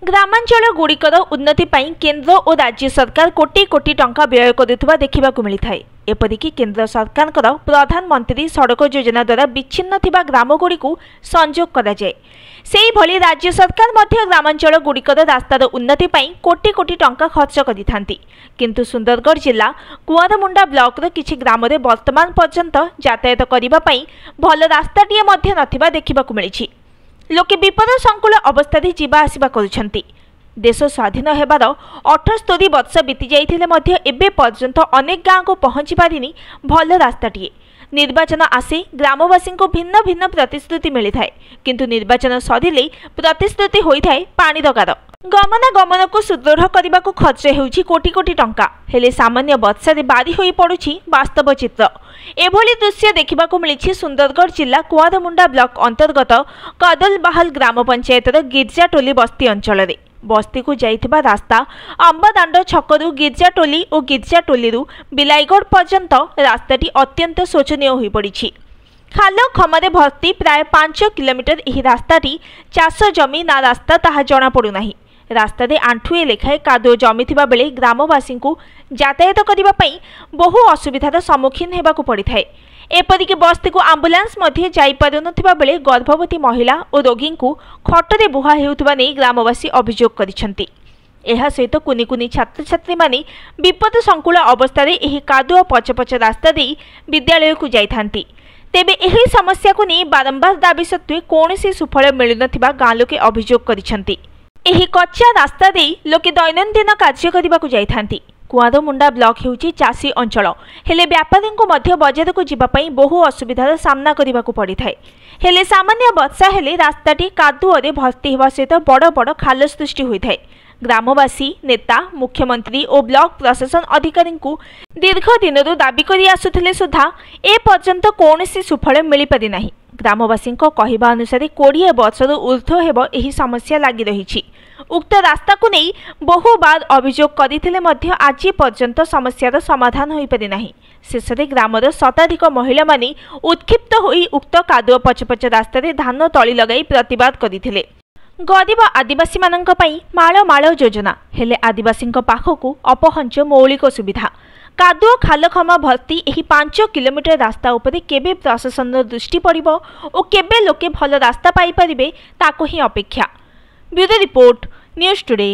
ग्रामांचल गुड़िकर उन्नति पाई केंद्र और राज्य सरकार कोटी कोटी टंका व्यय करुवा देखा मिलता है। एपरिक केंद्र सरकार प्रधानमंत्री सड़क योजना द्वारा विच्छिन्न थिबा ग्रामगुड़ी को संजोग करा जाए। सेही भली राज्य सरकार मध्य ग्रामांचल गुड़िकर रास्तार उन्नति पाई कोटी कोटी टंका खर्च करिथांती। किंतु सुंदरगढ़ जिला कुआरमुंडा ब्लॉक किछि ग्राम रे वर्तमान पर्यंत यातायात करिबा पाई भल रास्ताटिए मध्य नथिबा देखिबाकु मिलिछि। लोके विपद संकुल अवस्था जीवा आसिबा करुछंती। देश स्वाधीन हेबार 78 वर्ष बीती जाइथिले मध्य एबे पर्यंत अनेक गाँव को पहुंची पारिनी भल रास्ताटिए। निर्वाचन आसे ग्रामवासी को भिन्न भिन्न प्रतिश्रुति मिलता है, किंतु निर्वाचन सरिले प्रतिश्रुति होता है पानीर गार। गमनागमन को सुदृढ़ करने को खर्च होउछि कोटी कोटी टंका, हेले सामान्य वर्षा रे बारी होई पड़ुछि वास्तव चित्र। एभली दृश्य देखा मिली सुंदरगढ़ जिला कुआरमुंडा ब्लॉक अंतर्गत कदलबाहाल ग्राम पंचायतर गिरजाटोली बस्ती अंचल। बस्ती को जाइथिबा रास्ता अंबादांड छकरू गिरजाटोली और गिरजाटोली बिलाईगढ़ पर्यंत रास्ताटी अत्यंत शोचनीय हो पड़ी। खाल खमारे भर्ती प्राय 5 किलोमीटर यह रास्ताटी चाष जमी ना रास्ता ताहा जना पड़ूना। रास्ता रे आंठुए लेखाए कादुओ जमी थिबा बेले ग्रामवासी को यातायात करने बहु असुविधार सम्मुखीन होगाकू पड़ी थाए। एपरिक बस्ती को आंबुलांस मध्य जाई पारुनथिबा बेले गर्भवती महिला और रोगी को खटरे बुहा हेउथिबा नै ग्रामवासी अभियोग करिसेंती। एहा सहित कुनी कुनी छात्र छात्री माने विपद संकुल अवस्था रे एही कादुओ पचपच रास्ता दे विद्यालय को जाइथांती। तेबे एही समस्या को नै बारंबार दाबी सत्वे कोनोसी सुफल मिलुनथिबा गाँ लोके अभियोग करिसेंती। एही कच्चा रास्ता दे लोके दैनंदिन कार्य करबाकू जाइथांती। कुआरमुंडा ब्लॉक हेउछि चाषी अंचल, हेले व्यापारी को मध्य बजार को जीवाई बहु असुविधार सामना करने पड़ी थाए। हेले सामान्य वर्षा हेले रास्ताटी कादुओ भर्ती होगा सहित बड़ बड़ खाल सृष्टि होता है। ग्रामवासी नेता मुख्यमंत्री और ब्लॉक प्रशासन अधिकारी को दीर्घ दिन दाबी कर आसुथिले सुधा ए पर्यंत कौनसी सुफल मिल पारि नाही। ग्रामवासी कहवा अनुसार 20 वर्षर ऊर्ध्व हेब एही समस्या लगी रही। उक्त रास्ता को नहीं बहु बार अभियोग करथिले मध्य आज पर्यंत समस्यार समाधान हो पारि नाही। शेषे ग्रामर शताधिक महिला माने उत्क्षिप्त होई उक्त कादुओ पचपच रास्ता धान तली लगाई प्रतिवाद करथिले। गरीब आदिवासी मानक पई माळ माळ योजना, हेले आदिवासी पाखकू अपहंच मौलिक सुविधा। कादुओ खाल खमा भर्ती एही 5 किलोमीटर रास्ता उपरे केबे प्रशासन दृष्टि पड़िबो और केबे लोके भल रास्ता पाई परिबे ताको ही अपेक्षा। Bureau report, news today.